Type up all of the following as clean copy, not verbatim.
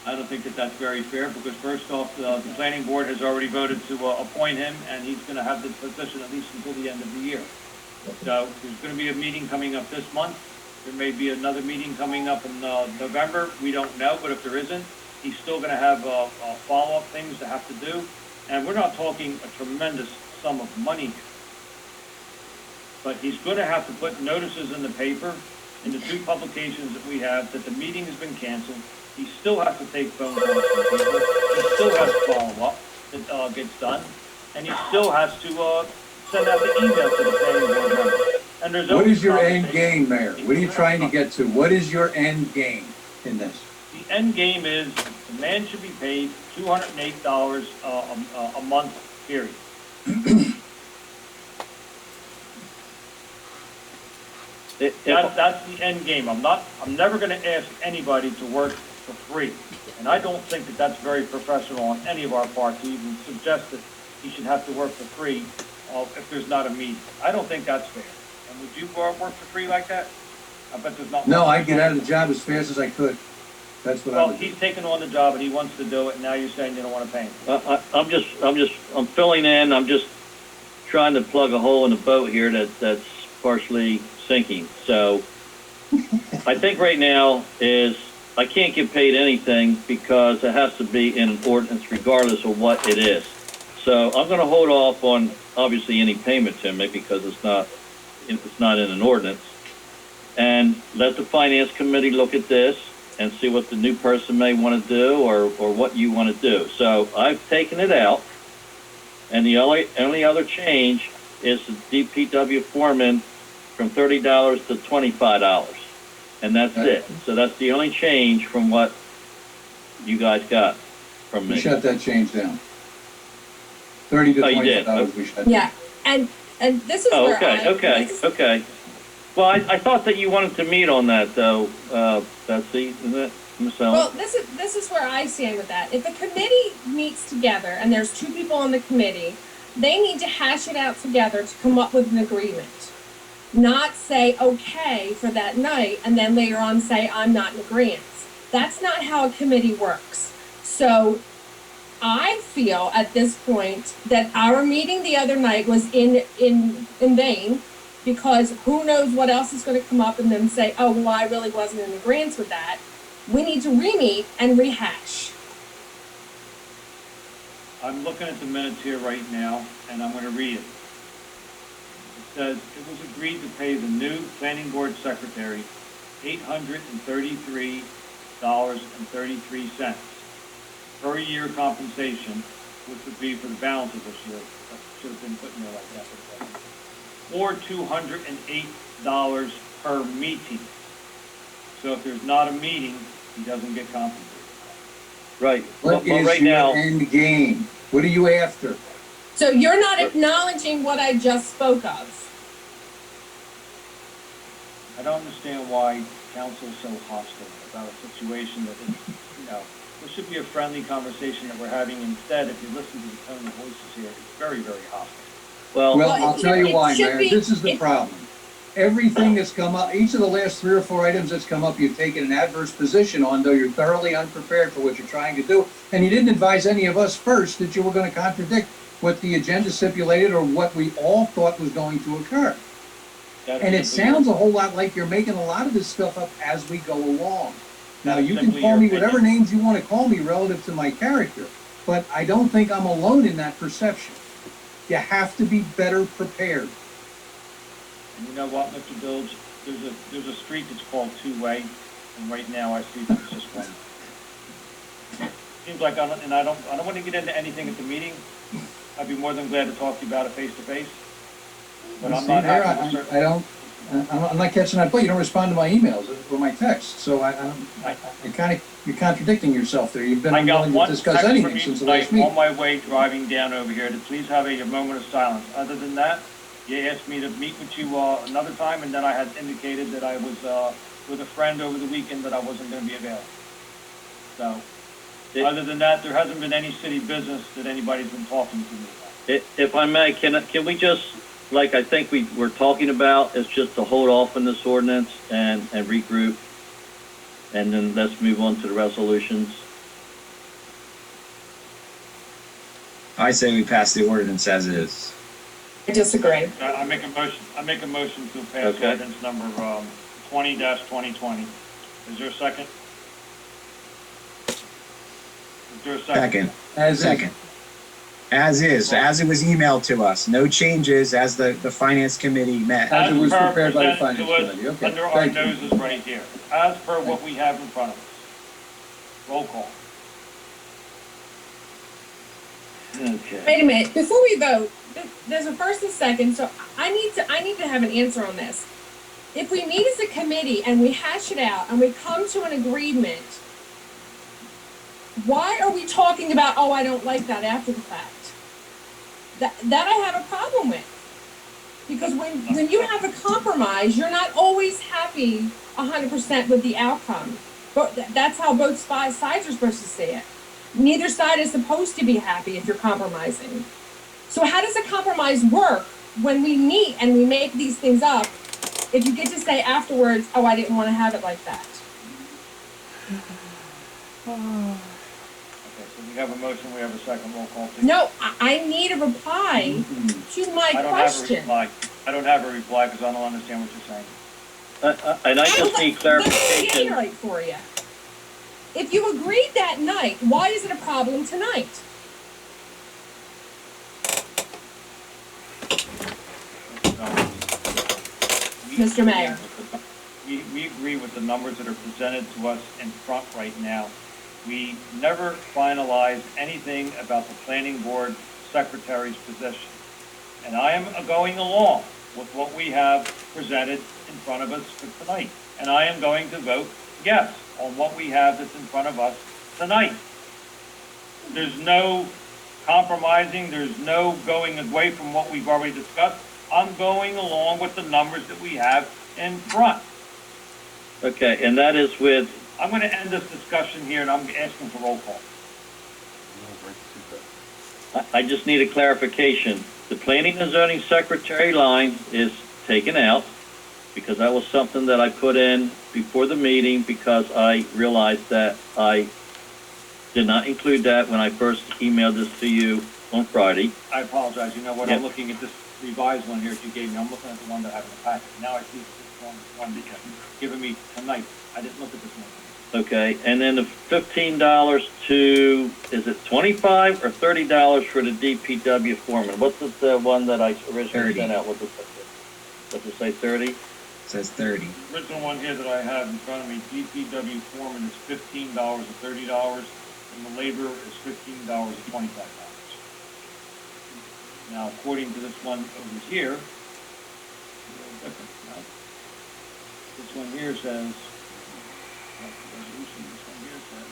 I don't think that that's very fair, because first off, the planning board has already voted to appoint him, and he's going to have the position at least until the end of the year. So there's going to be a meeting coming up this month. There may be another meeting coming up in November. We don't know, but if there isn't, he's still going to have follow-up things to have to do. And we're not talking a tremendous sum of money here. But he's going to have to put notices in the paper, in the 2 publications that we have, that the meeting has been canceled. He still has to take phone calls from people. He still has follow-up that gets done. And he still has to send out the email to the planning board members. And there's What is your end game, Mayor? What are you trying to get to? What is your end game in this? The end game is the man should be paid $208 a month, period. That's the end game. I'm never going to ask anybody to work for free. And I don't think that that's very professional on any of our part to even suggest that he should have to work for free if there's not a meeting. I don't think that's fair. And would you work for free like that? I bet there's not. No, I'd get out of the job as fast as I could. That's what I would do. Well, he's taken on the job and he wants to do it, and now you're saying you don't want to pay him. I'm filling in. I'm just trying to plug a hole in the boat here that's partially sinking. So I think right now is I can't get paid anything because it has to be in an ordinance regardless of what it is. So I'm going to hold off on obviously any payment to me because it's not in an ordinance. And let the finance committee look at this and see what the new person may want to do or what you want to do. So I've taken it out, and the only other change is the DPW foreman from $30 to $25, and that's it. So that's the only change from what you guys got from me. We shut that change down. $30 to $25 we shut down. Yeah, and this is where Okay. Well, I thought that you wanted to meet on that, though, Betsy, isn't it? Well, this is where I stand with that. If a committee meets together and there's 2 people on the committee, they need to hash it out together to come up with an agreement. Not say okay for that night and then later on say I'm not in agreement. That's not how a committee works. So I feel at this point that our meeting the other night was in vain, because who knows what else is going to come up and then say, oh, well, I really wasn't in agreement with that. We need to re-meet and rehash. I'm looking at the minutes here right now, and I'm going to read it. It says, it was agreed to pay the new planning board secretary $833.33 per year compensation, which would be for the balance of this year. That should have been put in there like that. Or $208 per meeting. So if there's not a meeting, he doesn't get compensated. Right. What Well, is right your now, end game? What are you after? So you're not acknowledging what I just spoke of. I don't understand why council is so hostile about a situation that is, there should be a friendly conversation that we're having. Instead, if you listen to the tone of voices here, it's very, very hostile. well, Well, I'll tell you why, Mayor. This is the it- problem. Everything that's come up, each of the last 3 or 4 items that's come up, you've taken an adverse position on, though you're thoroughly unprepared for what you're trying to do. And you didn't advise any of us first that you were going to contradict what the agenda stipulated or what we all thought was going to occur. And it sounds a whole lot like you're making a lot of this stuff up as we go along. Now, you can call me whatever names you want to call me relative to my character, but I don't think I'm alone in that perception. You have to be better prepared. And you know what, Mr. Bilge? There's a street that's called Two-Way, and right now I see there's just one. Seems like I don't want to get into anything at the meeting. I'd be more than glad to talk to you about it face to face. But I'm not happy with certain. I'm not catching that, but you don't respond to my emails or my texts, so you're contradicting yourself there. You've been I got unwilling one to discuss text from anything you since the last tonight meeting. on my way driving down over here to please have a moment of silence. Other than that, you asked me to meet with you another time, and then I had indicated that I was with a friend over the weekend that I wasn't going to be available. So, other than that, there hasn't been any city business that anybody's been talking to me about. if I may, can we just, like I think we were talking about, is just to hold off on this ordinance and regroup, and then let's move on to the resolutions. I say we pass the ordinance as is. I disagree. I make a motion to pass Okay. ordinance number, 20-2020. Is there a second? Is there a second? Second, As is. second. As is, as it was emailed to us. No changes as the finance committee met. As it was per prepared by the presented to Finance us Committee. Okay, Under our thank you. noses right here, as per what we have in front of us. Roll call. Okay. Wait a minute, before we vote, there's a first and second, so I need to have an answer on this. If we meet as a committee and we hash it out and we come to an agreement, why are we talking about, oh, I don't like that after the fact? That I have a problem with. Because when you have a compromise, you're not always happy 100% with the outcome. But that's how both sides are supposed to see it. Neither side is supposed to be happy if you're compromising. So how does a compromise work when we meet and we make these things up if you get to say afterwards, oh, I didn't want to have it like that? Okay, so we have a motion, we have a second. Roll call, please. No, I need a reply to my I don't have a question. reply. I don't have a reply because I don't understand what you're saying. And I just need Let me clarification. reiterate for you. If you agreed that night, why is it a problem tonight? Mr. Mayor. We agree with the numbers that are presented to us in front right now. We never finalized anything about the planning board secretary's position. And I am going along with what we have presented in front of us for tonight. And I am going to vote yes on what we have that's in front of us tonight. There's no compromising, there's no going away from what we've already discussed. I'm going along with the numbers that we have in front. Okay, and that is with, I'm gonna end this discussion here and I'm asking for roll call. I just need a clarification. The planning and zoning secretary line is taken out because that was something that I put in before the meeting because I realized that I did not include that when I first emailed this to you on Friday. I apologize, you know what, Yep. I'm looking at this revised one here that you gave me, I'm looking at the one that I have in the packet. Now I see this one that you've given me tonight. I didn't look at this one. Okay, and then the $15 to, is it $25 or $30 for the DPW foreman? What's the one that I originally 30. sent out? What's it say, 30? It says 30. The original one here that I have in front of me, DPW foreman is $15 and $30, and the labor is $15 and $25. Now, according to this one over here, a little different, right? This one here says, what's the resolution this one here says?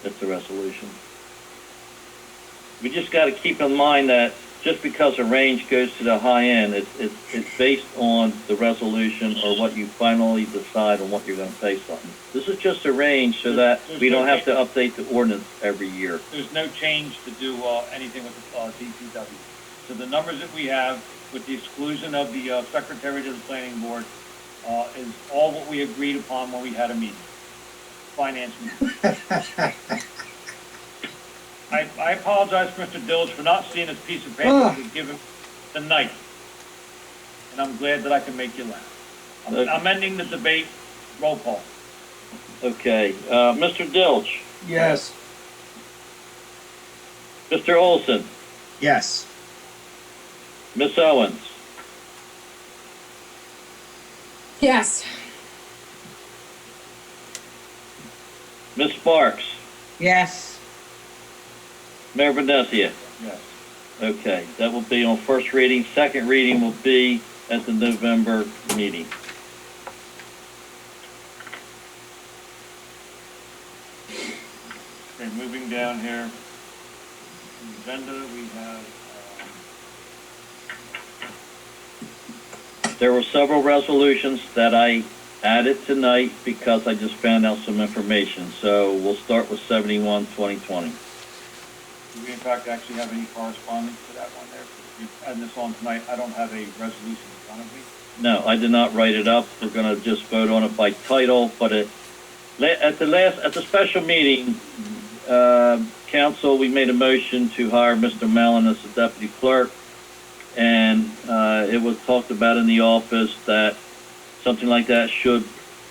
That's the resolution. We just gotta keep in mind that just because a range goes to the high end, it's based on the resolution or what you finally decide on what you're gonna pay something. This is just a range so that we don't have to update the ordinance every year. There's no change to do anything with the DPW. So the numbers that we have, with the exclusion of the secretary to the planning board, is all what we agreed upon when we had a meeting, finance meeting. I apologize, Mr. Dilge, for not seeing this piece of paper that was given tonight. And I'm glad that I can make you laugh. I'm ending the debate. Roll call. Okay, Mr. Dilch, Yes. Mr. Olson, Yes. Miss Owens, Yes. Miss Sparks, Yes. Mayor Vinesia. Yes. Okay, that will be on first reading. Second reading will be at the November meeting. Okay, moving down here. The agenda, we have, There were several resolutions that I added tonight because I just found out some information. So we'll start with 71-2020. do we in fact actually have any correspondence to that one there? We've had this on tonight. I don't have a resolution in front of me. No, I did not write it up. We're gonna just vote on it by title, but at the special meeting, council, we made a motion to hire Mr. Mallon as the deputy clerk. And it was talked about in the office that something like that should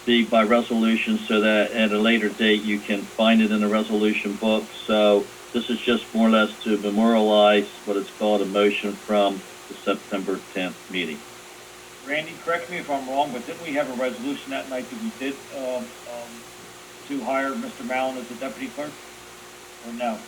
be by resolution so that at a later date you can find it in the resolution book. So this is just more or less to memorialize what is called a motion from the September 10th meeting. Randy, correct me if I'm wrong, but didn't we have a resolution that night that we did, to hire Mr. Mallon as the deputy clerk? Or no?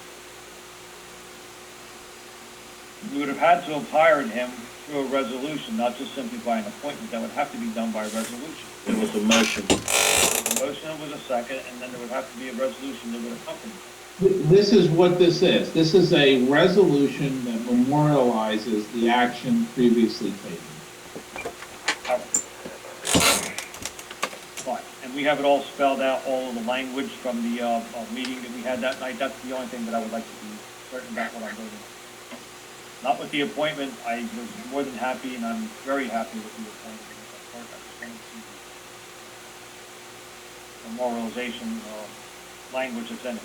We would have had to have hired him through a resolution, not just simply by an appointment. That would have to be done by resolution. It was a motion. The motion was a second, and then there would have to be a resolution that would accompany it. This is what this is. This is a resolution that memorializes the action previously taken. Fine. And we have it all spelled out, all of the language from the meeting that we had that night. That's the only thing that I would like to be certain about what I'm voting on. Not with the appointment. I was more than happy, and I'm very happy with the appointment. I just want to see the memorialization language that's in it.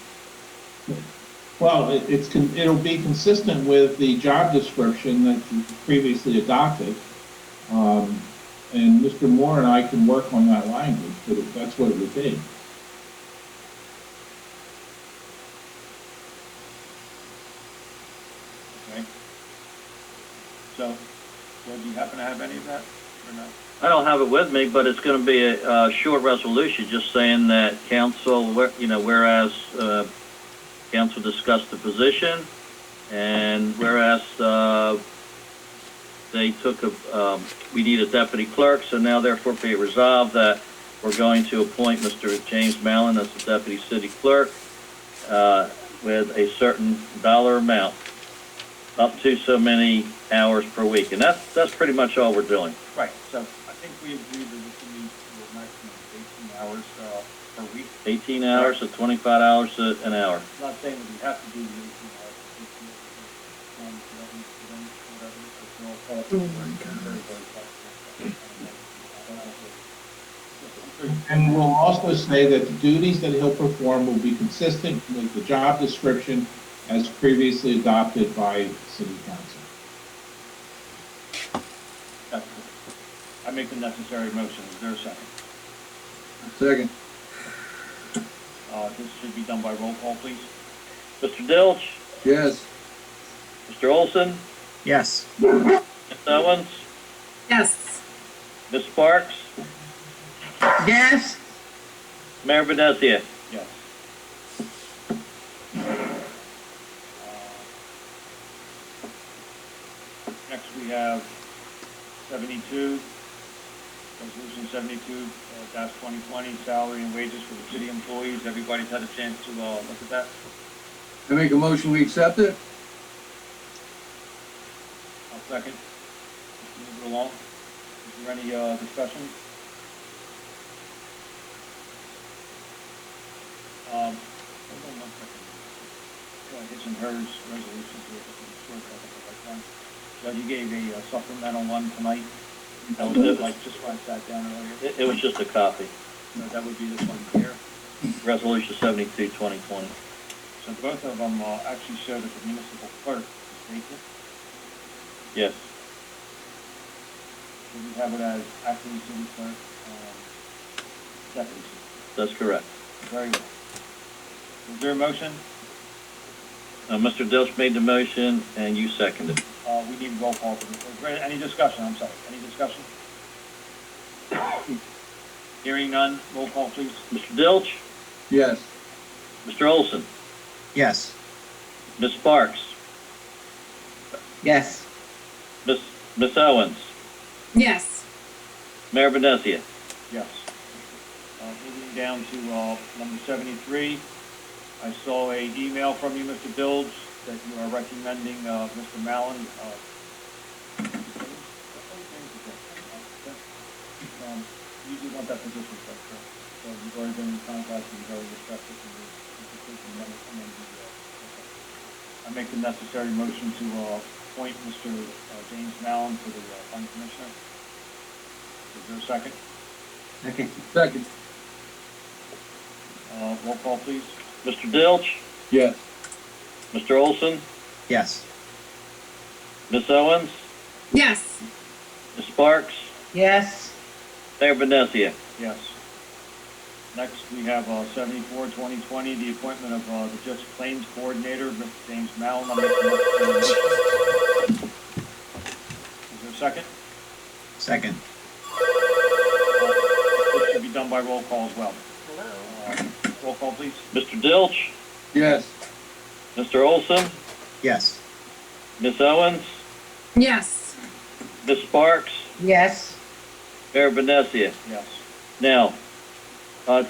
Well, it'll be consistent with the job description that you previously adopted. And Mr. Moore and I can work on that language, but that's what it would be. Okay. So, do you happen to have any of that, or no? I don't have it with me, but it's going to be a short resolution, just saying that council, whereas council discussed the position, and whereas they took we need a deputy clerk, so now therefore be it resolved that we're going to appoint Mr. James Mallon as the deputy city clerk with a certain dollar amount, up to so many hours per week, and that's pretty much all we're doing. Right, so I think we agreed that this would be the maximum of 18 hours per week. 18 hours to 25 hours an hour. I'm not saying that we have to do the 18 hours. And we'll also say that the duties that he'll perform will be consistent with the job description as previously adopted by City Council. That's good. I make the necessary motion. Is there a second? Second. This should be done by roll call, please. Mr. Dilch, Yes. Mr. Olson, Yes. Ms. Owens, Yes. Ms. Sparks, Yes. Mayor Venezia. Yes. Next, we have 72, Resolution 72-2020, salary and wages for the city employees. Everybody's had a chance to look at that. I make a motion, we accept it? I'll second. Let's move it along. Is there any discussion? Hold on 1 second. His and hers resolutions here, but it's short, I think, like one. Judge, you gave a supplemental one tonight. That was it, like just when I sat down earlier. It was just a copy. No, that would be this one here. Resolution 72-2020. So both of them actually show that the municipal clerk is vacant. Yes. So we have it as acting city clerk, deputy city. That's correct. Very well. Is there a motion? Mr. Dilch made the motion and you seconded. We need roll call for this. Is there any discussion? I'm sorry. Any discussion? Hearing none, roll call, please. Mr. Dilch, Yes. Mr. Olson, Yes. Ms. Sparks, Yes. Ms. Owens, Yes. Mayor Venezia. Yes. Moving down to number 73, I saw a email from you, Mr. Dilge, that you are recommending Mr. Mallon. You do want that position, so you've already been in contact and you've already discussed it. I make the necessary motion to appoint Mr. James Mallon to the fund commissioner. Is there a second? Second. Second. Roll call, please. Mr. Dilch, Yes. Mr. Olson, Yes. Ms. Owens, Yes. Ms. Sparks, Yes. Mayor Benesia. Yes. Next, we have 74-2020, the appointment of the Just Claims Coordinator, Mr. James Mallon. I'll make the necessary motion. Is there a second? Second. This should be done by roll call as well. Roll call, please. Mr. Dilch, Yes. Mr. Olson, Yes. Ms. Owens, Yes. Ms. Sparks, Yes. Mayor Benesia. Yes. Now,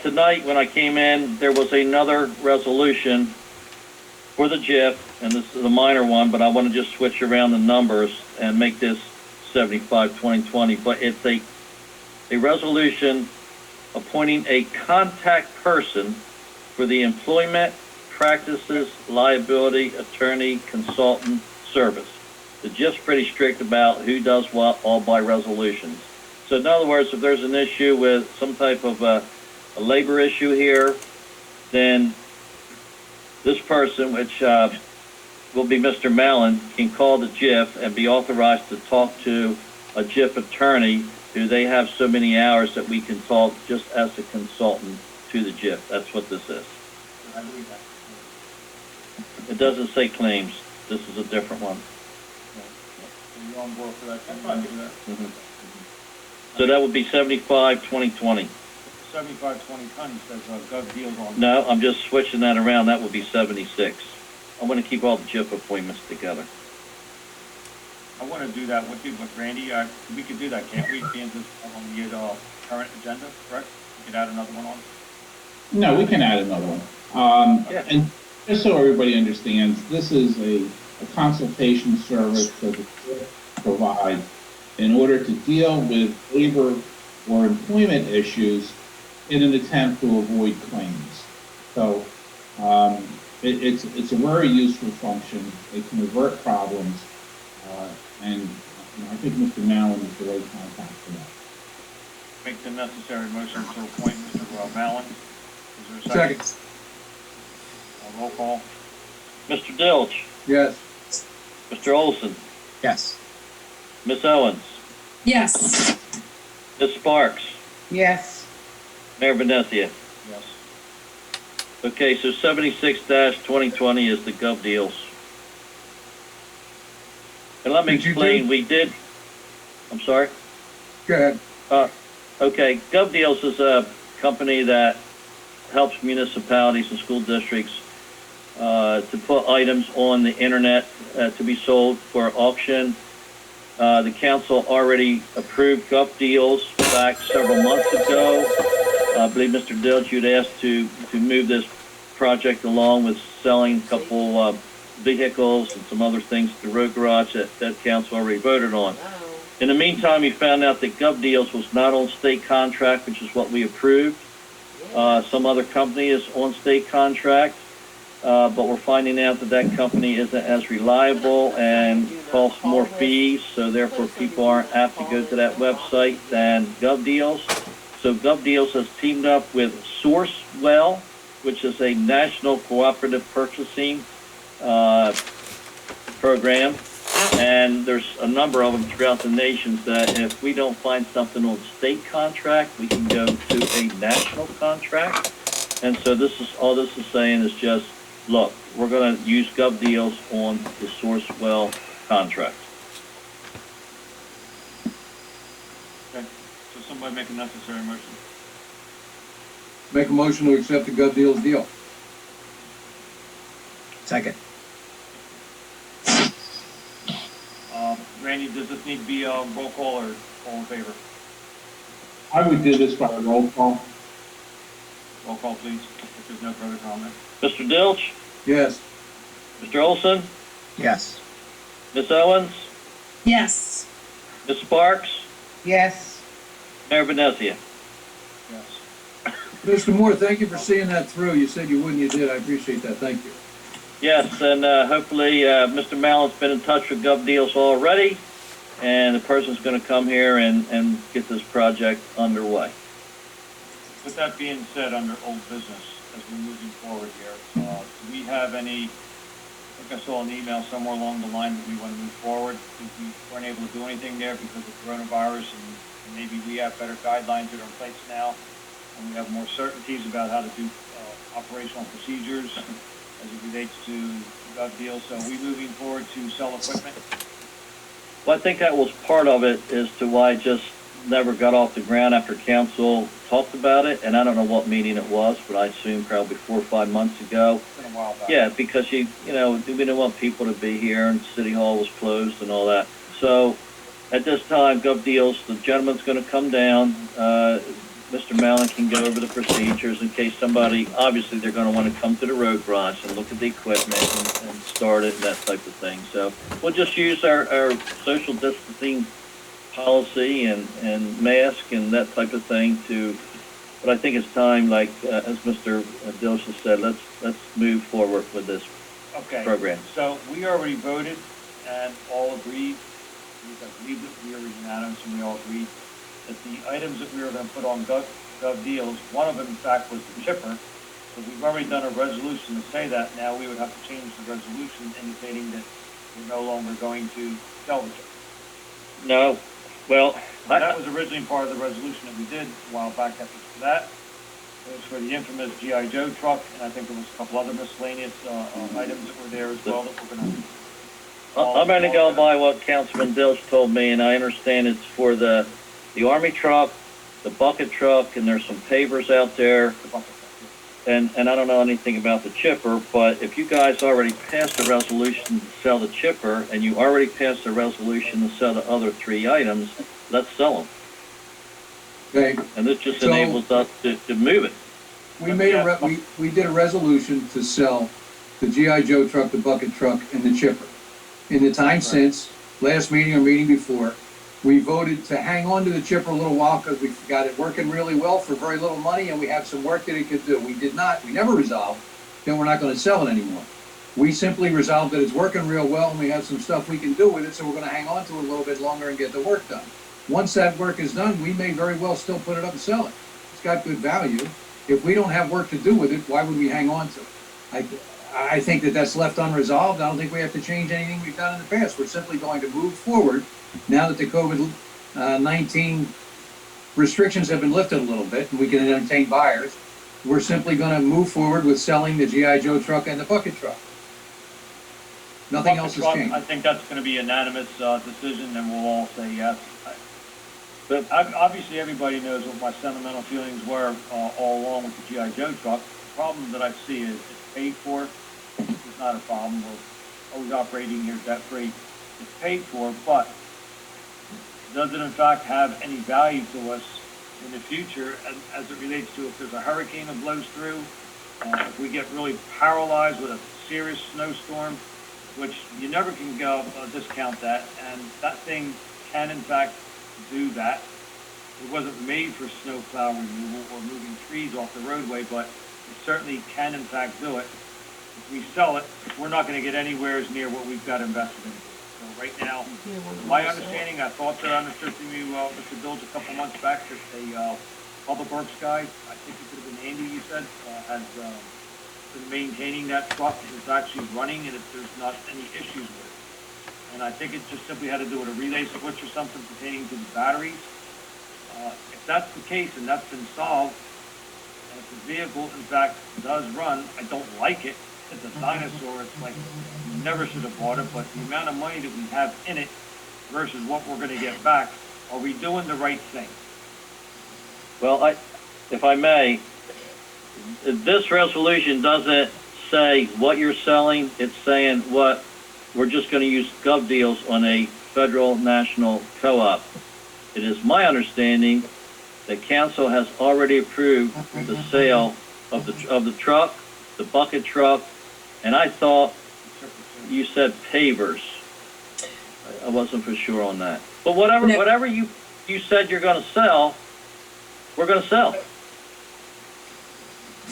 tonight when I came in, there was another resolution for the JIF, and this is a minor one, but I want to just switch around the numbers and make this 75-2020. But it's a resolution appointing a contact person for the employment practices liability attorney consultant service. The JIF's pretty strict about who does what, all by resolutions. So in other words, if there's an issue with some type of a labor issue here, then this person, which will be Mr. Mallon, can call the JIF and be authorized to talk to a JIF attorney who they have so many hours that we can talk just as a consultant to the JIF. That's what this is. I believe that. It doesn't say claims. This is a different one. Are you on board for that? Can you do that? So that would be 75-2020. 75-2020 says Gov Deals on. No, I'm just switching that around. That would be 76. I'm going to keep all the JIF appointments together. I want to do that with Randy. We could do that, can't we? Being this on the current agenda, correct? We could add another one on. No, we can add another one. Yeah. And just so everybody understands, this is a consultation service that the court provides in order to deal with labor or employment issues in an attempt to avoid claims. So it's a very useful function. It can avert problems, and I think Mr. Mallon is the right contact for that. Make the necessary motion to appoint Mr. Mallon. Is there a second? Second. Roll call. Mr. Dilch, Yes. Mr. Olson, Yes. Ms. Owens, Yes. Ms. Sparks, Yes. Mayor Benesia. Yes. Okay, so 76-2020 is the Gov Deals. And let me Did you explain, do- I'm sorry? Go ahead. Okay, Gov Deals is a company that helps municipalities and school districts to put items on the internet to be sold for auction. The council already approved Gov Deals back several months ago. I believe Mr. Dilch, you'd asked to move this project along with selling a couple vehicles and some other things to the road garage that council already voted on. In the meantime, we found out that Gov Deals was not on state contract, which is what we approved. Some other company is on state contract, but we're finding out that that company isn't as reliable and costs more fees, so therefore people aren't apt to go to that website than Gov Deals. So Gov Deals has teamed up with Sourcewell, which is a national cooperative purchasing program, and there's a number of them throughout the nation that if we don't find something on state contract, we can go to a national contract. And so this is all this is saying is just, look, we're going to use Gov Deals on the Sourcewell contract. Okay. So somebody make a necessary motion. Make a motion to accept the Gov Deals deal. Second. Randy, does this need to be roll call or all in favor? I would do this by roll call. Roll call, please, if there's no further comment. Mr. Dilch, Yes. Mr. Olson, Yes. Ms. Owens, Yes. Ms. Sparks, Yes. Mayor Benesia. Yes. Mr. Moore, thank you for seeing that through. You said you wouldn't, you did. I appreciate that. Thank you. Yes, and hopefully Mr. Mallon's been in touch with Gov Deals already, and the person's going to come here and get this project underway. With that being said, under old business, as we're moving forward here, do we we have any, I think I saw an email somewhere along the line that we want to move forward. If we weren't able to do anything there because of coronavirus, and maybe we have better guidelines that are in place now, and we have more certainties about how to do operational procedures as it relates to gov deals. So are we moving forward to sell equipment? Well, I think that was part of it as to why it just never got off the ground after council talked about it, and I don't know what meeting it was, but I assume probably 4 or 5 months ago. It's been a while back. Yeah, because we didn't want people to be here, and City Hall was closed and all that. So at this time, Gov Deals, the gentleman's going to come down. Mr. Mallon can go over the procedures in case somebody, obviously, they're going to want to come to the road garage and look at the equipment and start it and that type of thing. So we'll just use our social distancing policy and mask and that type of thing but I think it's time, like, as Mr. Dilch said, let's move forward with this Okay. program. So we already voted and all agreed, I believe that we were unanimous and we all agreed that the items that we were going to put on gov deals, one of them in fact was the chipper. So we've already done a resolution to say that. Now we would have to change the resolution indicating that we're no longer going to sell the chipper. No, well, That was originally part of the resolution that we did a while back. That was for that. It was for the infamous G.I. Joe truck, and I think there was a couple other miscellaneous items that were there as well that we're going to... I'm only going by what Councilman Dilch told me, and I understand it's for the Army truck, the bucket truck, and there's some pavers out there. And I don't know anything about the chipper, but if you guys already passed a resolution to sell the chipper, and you already passed a resolution to sell the other 3 items, let's sell them. Okay, And this just So- enables us to move it. we did a resolution to sell the GI Joe truck, the bucket truck, and the chipper. In the time since, last meeting or meeting before, we voted to hang on to the chipper a little while because we got it working really well for very little money and we have some work that it could do. We never resolved that we're not going to sell it anymore. We simply resolved that it's working real well and we have some stuff we can do with it, so we're going to hang on to it a little bit longer and get the work done. Once that work is done, we may very well still put it up and sell it. It's got good value. If we don't have work to do with it, why would we hang on to it? I think that that's left unresolved. I don't think we have to change anything we've done in the past. We're simply going to move forward now that the COVID-19 restrictions have been lifted a little bit and we can entertain buyers. We're simply going to move forward with selling the G.I. Joe truck and the bucket truck. Nothing else has changed. I think that's going to be a unanimous decision, and we'll all say yes. But obviously, everybody knows what my sentimental feelings were all along with the G.I. Joe truck. The problem that I see is it's paid for. It's not a problem. We're always operating here debt-free. It's paid for, but does it in fact have any value to us in the future as it relates to if there's a hurricane that blows through, if we get really paralyzed with a serious snowstorm, which you never can go discount that, and that thing can in fact do that. It wasn't made for snow plow removal or moving trees off the roadway, but it certainly can in fact do it. If we sell it, we're not going to get anywhere near what we've got invested in. So right now, my understanding, I thought that I understood from you, Mr. Bilge, a couple months back, that the Public Works guy, I think it could have been Andy, you said, has been maintaining that truck. It's actually running, and there's not any issues with it. And I think it just simply had to do with a relay switch or something pertaining to the batteries. If that's the case and that's been solved, and if the vehicle in fact does run, I don't like it. It's a dinosaur. It's like you never should have bought it, but the amount of money that we have in it versus what we're going to get back, are we doing the right thing? Well, if I may, this resolution doesn't say what you're selling. It's saying what we're just going to use gov deals on a federal national co-op. It is my understanding that council has already approved the sale of the truck, the bucket truck, and I thought you said pavers. I wasn't for sure on that. But whatever you said you're going to sell, we're going to sell.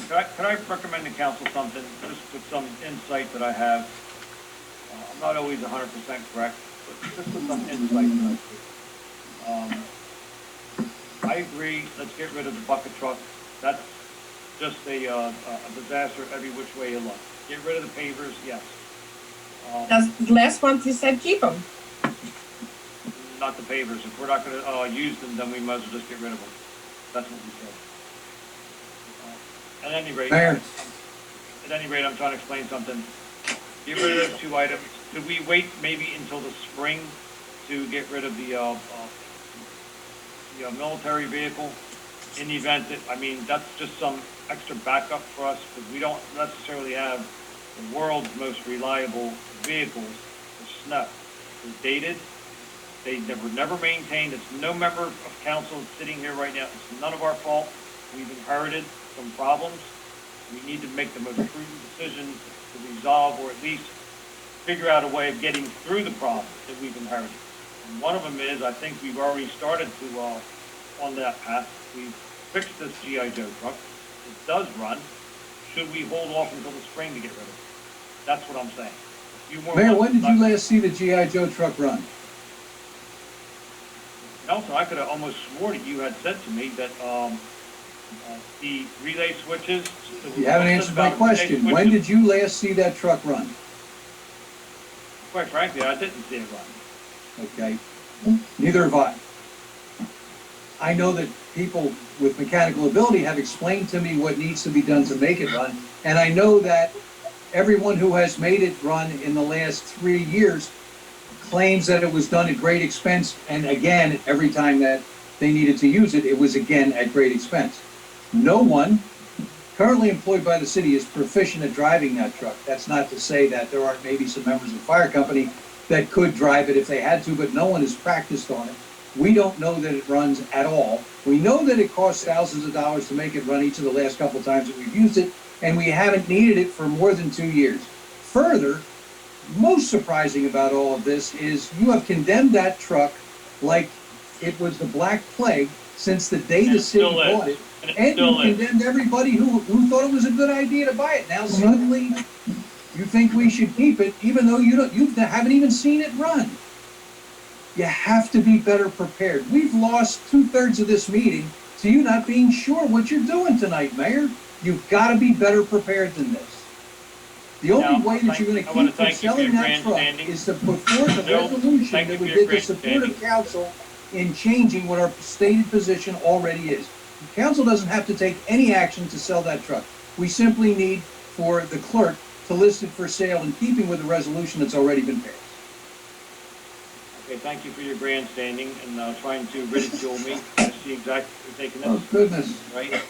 Can I recommend to council something, just with some insight that I have? I'm not always 100% correct, but just with some insight that I see. I agree, let's get rid of the bucket truck. That's just a disaster every which way you look. Get rid of the pavers, yes. Last month you said keep them. Not the pavers. If we're not gonna, use them, then we might as well just get rid of them. That's what we said. At any rate, Mayor. I'm trying to explain something. Get rid of those two items. Could we wait maybe until the spring to get rid of the military vehicle? In the event that, I mean, that's just some extra backup for us, because we don't necessarily have the world's most reliable vehicles for snow. They're dated, they were never maintained, it's no member of council sitting here right now, it's none of our fault. We've inherited some problems. We need to make the most prudent decision to resolve, or at least figure out a way of getting through the problems that we've inherited. And one of them is, I think we've already started to, on that path. We've fixed this G.I. Joe truck. It does run. Should we hold off until the spring to get rid of it? That's what I'm saying. A few more Mayor, months, when did you last see the G.I. Joe truck run? Nelson, I could have almost swore that you had said to me that the relay switches. You haven't answered my question. When did you last see that truck run? Quite frankly, I didn't see it run. Okay, neither have I. I know that people with mechanical ability have explained to me what needs to be done to make it run, and I know that everyone who has made it run in the last 3 years claims that it was done at great expense, and again, every time that they needed to use it, it was again at great expense. No one currently employed by the city is proficient at driving that truck. That's not to say that there aren't maybe some members of the fire company that could drive it if they had to, but no one has practiced on it. We don't know that it runs at all. We know that it costs thousands of dollars to make it run each of the last couple times that we've used it, and we haven't needed it for more than 2 years. Further, most surprising about all of this is you have condemned that truck like it was the Black Plague since the day the city bought it. And you condemned everybody who thought it was a good idea to buy it. Now suddenly you think we should keep it, even though you haven't even seen it run. You have to be better prepared. We've lost 2/3 of this meeting to you not being sure what you're doing tonight, Mayor. You've got to be better prepared than this. The only way that you're going to keep from selling that truck is to put forth a resolution that would get the support of council in changing what our stated position already is. Council doesn't have to take any action to sell that truck. We simply need for the clerk to list it for sale in keeping with the resolution that's already been passed. Okay, thank you for your grandstanding and trying to ridicule me. I see exactly what you're taking this. Oh, goodness. Right?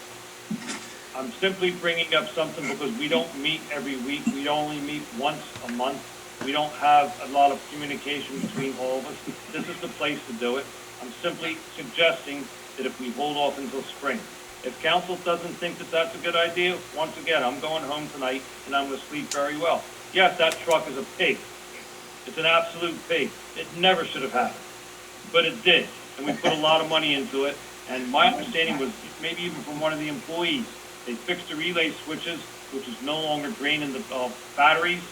I'm simply bringing up something because we don't meet every week. We only meet once a month. We don't have a lot of communication between all of us. This is the place to do it. I'm simply suggesting that if we hold off until spring. If council doesn't think that that's a good idea, once again, I'm going home tonight and I'm going to sleep very well. Yes, that truck is a pig. It's an absolute pig. It never should have happened, but it did. And we put a lot of money into it. And my understanding was, maybe even from one of the employees, they fixed the relay switches, which is no longer draining the batteries.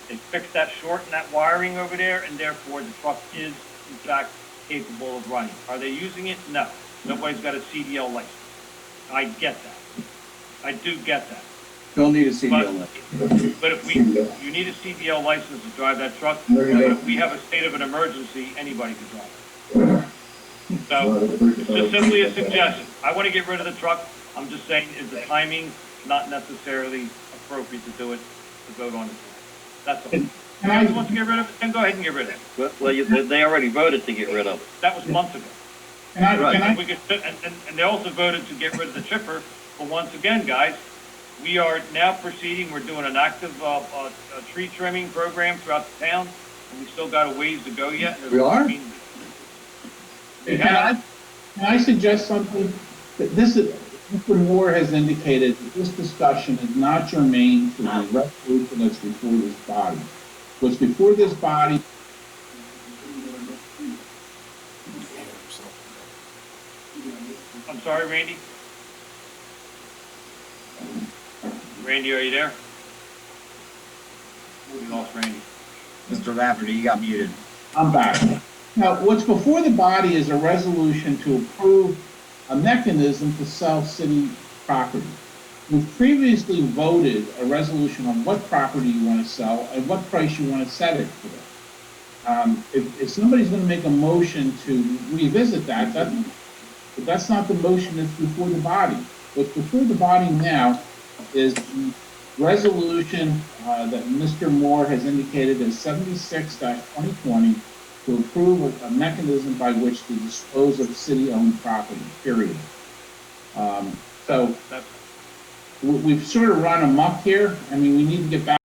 They fixed that short in that wiring over there, and therefore the truck is, in fact, capable of running. Are they using it? No. Nobody's got a CDL license. I get that. I do get that. Don't need a CDL license. But if you need a CDL license to drive that truck, if we have a state of an emergency, anybody can drive it. So, it's just simply a suggestion. I want to get rid of the truck. I'm just saying, is the timing not necessarily appropriate to do it, to vote on it? That's all. If you want to get rid of it, then go ahead and get rid of it. Well, they already voted to get rid of it. That was months ago. And they also voted to get rid of the chipper, but once again, guys, we are now proceeding, we're doing an active tree trimming program throughout the town, and we still got a ways to go yet. We are? Can I suggest something? That this is, Mr. Moore has indicated that this discussion is not germane to the resolution that's before this body. What's before this body. I'm sorry, Randy? Randy, are you there? We lost Randy. Mr. Lafferty, you got muted. I'm back. Now, what's before the body is a resolution to approve a mechanism to sell city property. we've previously voted a resolution on what property you want to sell and what price you want to set it for. If somebody's going to make a motion to revisit that, but that's not the motion that's before the body. What's before the body now is the resolution that Mr. Moore has indicated as 76-2020 to approve a mechanism by which to dispose of city-owned property, period. So we've sort of run amok here. I mean, we need to get back